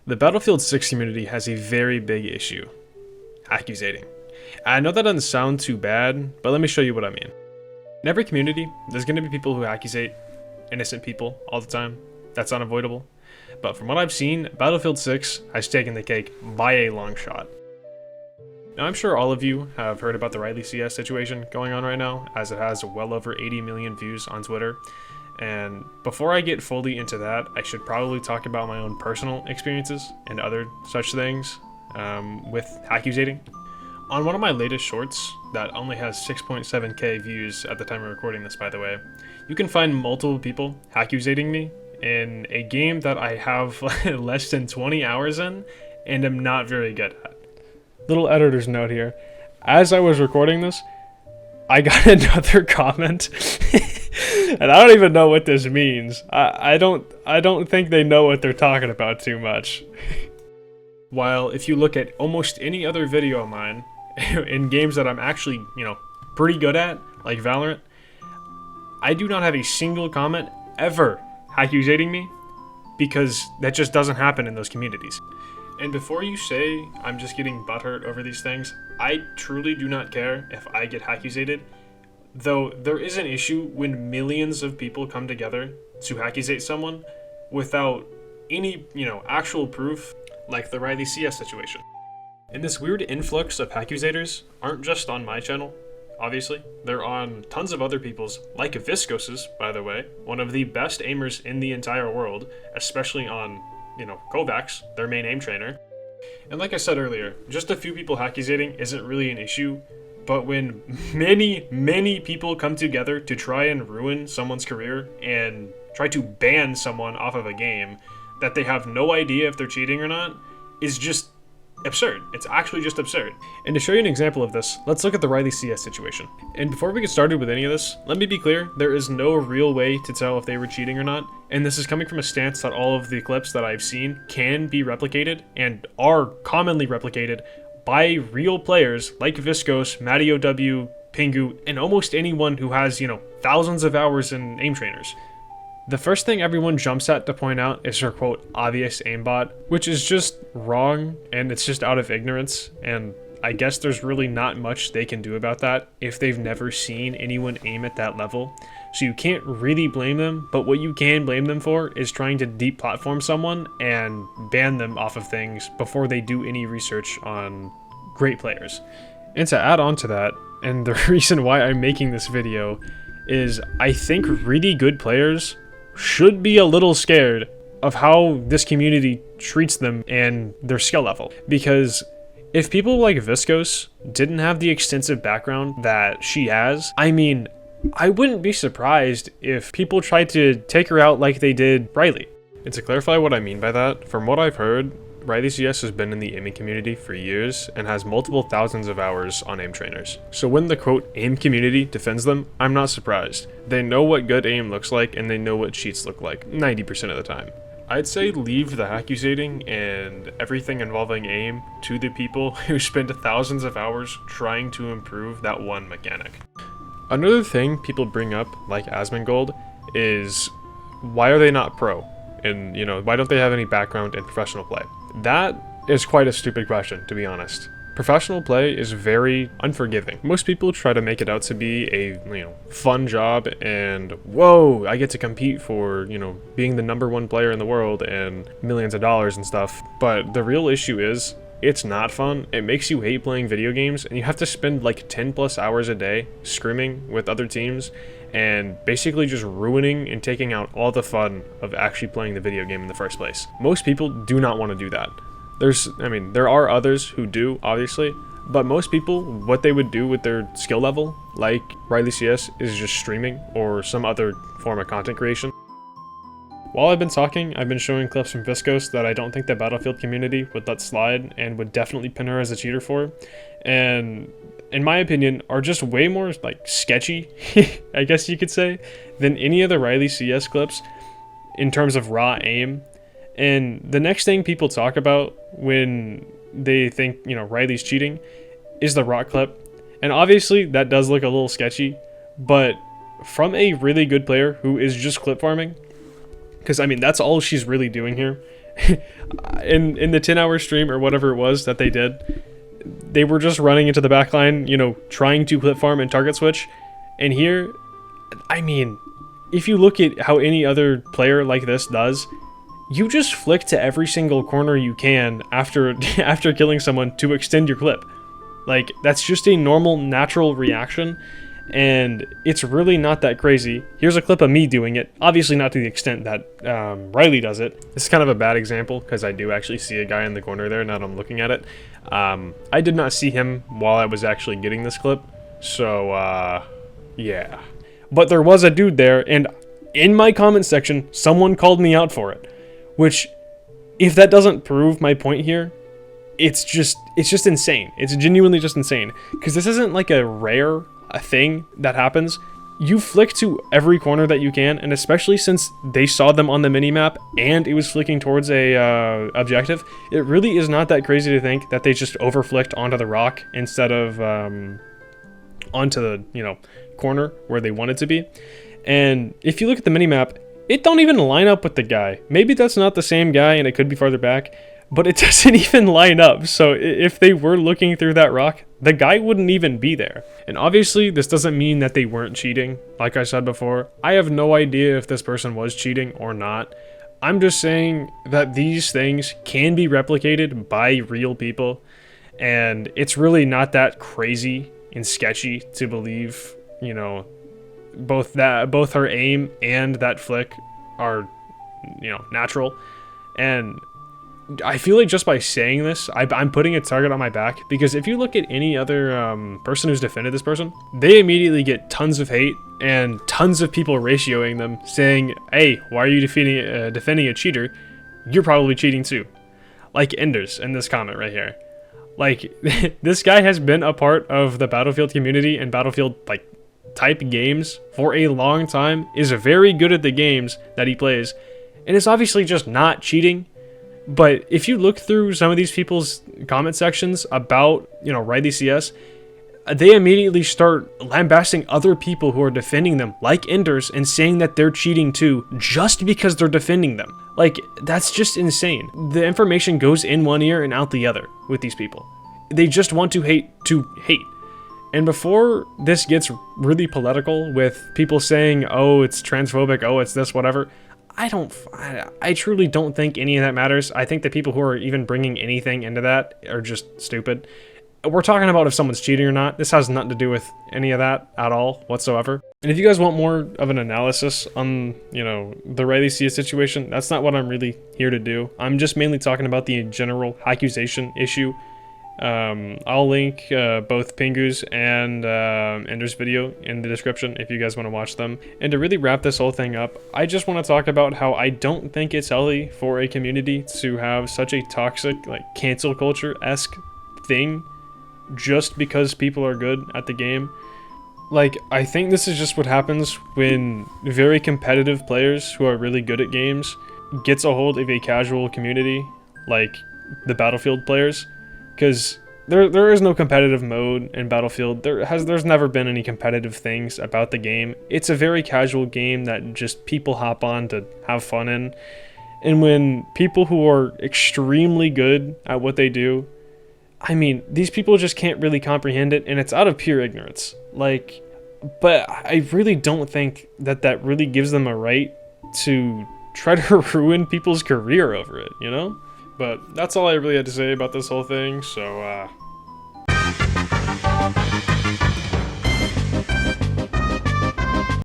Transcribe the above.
The Battlefield 6 community has a very big issue: accusating. I know that doesn't sound too bad, but let me show you what I mean. In every community, there's going to be people who accusate innocent people all the time. That's unavoidable. But from what I've seen, Battlefield 6 has taken the cake by a long shot. Now, I'm sure all of you have heard about the Riley CS situation going on right now, as it has well over 80 million views on Twitter. And before I get fully into that, I should probably talk about my own personal experiences and other such things with accusating. On one of my latest shorts, that only has 6.7k views at the time of recording this, by the way, you can find multiple people accusating me in a game that I have less than 20 hours in and am not very good at. Little editor's note here. As I was recording this, I got another comment and I don't even know what this means. I don't think they know what they're talking about too much. While if you look at almost any other video of mine in games that I'm actually, pretty good at, like Valorant, I do not have a single comment ever accusating me, because that just doesn't happen in those communities. And before you say I'm just getting butthurt over these things, I truly do not care if I get accusated, though there is an issue when millions of people come together to accusate someone without any, actual proof, like the Riley CS situation. And this weird influx of accusators aren't just on my channel, obviously. They're on tons of other people's, like Viscos's, by the way, one of the best aimers in the entire world, especially on, Kovacs, their main aim trainer. And like I said earlier, just a few people accusating isn't really an issue, but when many people come together to try and ruin someone's career and try to ban someone off of a game that they have no idea if they're cheating or not, is just absurd. It's actually just absurd. And to show you an example of this, let's look at the Riley CS situation. And before we get started with any of this, let me be clear, there is no real way to tell if they were cheating or not. And this is coming from a stance that all of the clips that I've seen can be replicated and are commonly replicated by real players like Viscos, Matty OW, Pingu, and almost anyone who has, thousands of hours in aim trainers. The first thing everyone jumps at to point out is her quote obvious aimbot, which is just wrong, and it's just out of ignorance, and I guess there's really not much they can do about that if they've never seen anyone aim at that level. So you can't really blame them, but what you can blame them for is trying to deplatform someone and ban them off of things before they do any research on great players. And to add on to that, and the reason why I'm making this video, is I think really good players should be a little scared of how this community treats them and their skill level. Because if people like Viscos didn't have the extensive background that she has, I wouldn't be surprised if people tried to take her out like they did Riley. And to clarify what I mean by that, from what I've heard, Riley CS has been in the aiming community for years and has multiple thousands of hours on aim trainers. So when the quote aim community defends them, I'm not surprised. They know what good aim looks like and they know what cheats look like 90% of the time. I'd say leave the accusating and everything involving aim to the people who spend thousands of hours trying to improve that one mechanic. Another thing people bring up, like Asmongold, is why are they not pro? And, why don't they have any background in professional play? That is quite a stupid question, to be honest. Professional play is very unforgiving. Most people try to make it out to be a, fun job and, whoa, I get to compete for, being the #1 player in the world and millions of dollars and stuff. But the real issue is, it's not fun. It makes you hate playing video games, and you have to spend like 10 plus hours a day scrimming with other teams and basically just ruining and taking out all the fun of actually playing the video game in the first place. Most people do not want to do that. There are others who do, obviously, but most people, what they would do with their skill level, like Riley CS, is just streaming or some other form of content creation. While I've been talking, I've been showing clips from Viscos that I don't think the Battlefield community would let slide and would definitely pin her as a cheater for, and in my opinion, are just way more sketchy, I guess you could say, than any of the Riley CS clips in terms of raw aim. And the next thing people talk about when they think, Riley's cheating is the rock clip. And obviously that does look a little sketchy, but from a really good player who is just clip farming, because that's all she's really doing here. in the 10-hour stream or whatever it was that they did, they were just running into the back line, you know, trying to clip farm and target switch. And here, I mean, if you look at how any other player like this does, you just flick to every single corner you can after after killing someone to extend your clip. Like, that's just a normal, natural reaction, and it's really not that crazy. Here's a clip of me doing it, obviously not to the extent that Riley does it. This is kind of a bad example, because I do actually see a guy in the corner there, now that I'm looking at it. I did not see him while I was actually getting this clip, so, yeah. But there was a dude there, and in my comment section, someone called me out for it. Which, if that doesn't prove my point here, it's just insane. It's genuinely just insane. Because this isn't like a thing that happens. You flick to every corner that you can, and especially since they saw them on the minimap and it was flicking towards a objective, it really is not that crazy to think that they just over-flicked onto the rock instead of onto the, you know, corner where they wanted to be. And if you look at the minimap, it don't even line up with the guy. Maybe that's not the same guy and it could be farther back, but it doesn't even line up. So if they were looking through that rock, the guy wouldn't even be there. And obviously this doesn't mean that they weren't cheating. Like I said before, I have no idea if this person was cheating or not. I'm just saying that these things can be replicated by real people, and it's really not that crazy and sketchy to believe, you know, both her aim and that flick are, you know, natural. And I feel like just by saying this, I'm putting a target on my back, because if you look at any other person who's defended this person, they immediately get tons of hate and tons of people ratioing them, saying, hey, why are you defending a cheater? You're probably cheating too. Like Enders in this comment right here. Like, this guy has been a part of the Battlefield community and Battlefield, like, type games for a long time, is very good at the games that he plays, and it's obviously just not cheating. But if you look through some of these people's comment sections about, you know, Riley CS, they immediately start lambasting other people who are defending them, like Enders, and saying that they're cheating too, just because they're defending them. Like, that's just insane. The information goes in one ear and out the other with these people. They just want to hate to hate. And before this gets really political with people saying, oh, it's transphobic, oh, it's this, whatever, I truly don't think any of that matters. I think the people who are even bringing anything into that are just stupid. We're talking about if someone's cheating or not. This has nothing to do with any of that at all whatsoever. And if you guys want more of an analysis on, you know, the Riley CS situation, that's not what I'm really here to do. I'm just mainly talking about the general accusation issue. I'll link both Pingu's and Ender's video in the description if you guys want to watch them. And to really wrap this whole thing up, I just want to talk about how I don't think it's healthy for a community to have such a toxic, like, cancel culture-esque thing just because people are good at the game. Like, I think this is just what happens when very competitive players who are really good at games gets a hold of a casual community like the Battlefield players. Because there is no competitive mode in Battlefield. There's never been any competitive things about the game. It's a very casual game that just people hop on to have fun in. And when people who are extremely good at what they do, I mean, these people just can't really comprehend it, and it's out of pure ignorance. Like, but I really don't think that really gives them a right to try to ruin people's career over it, you know? But that's all I really had to say about this whole thing, so,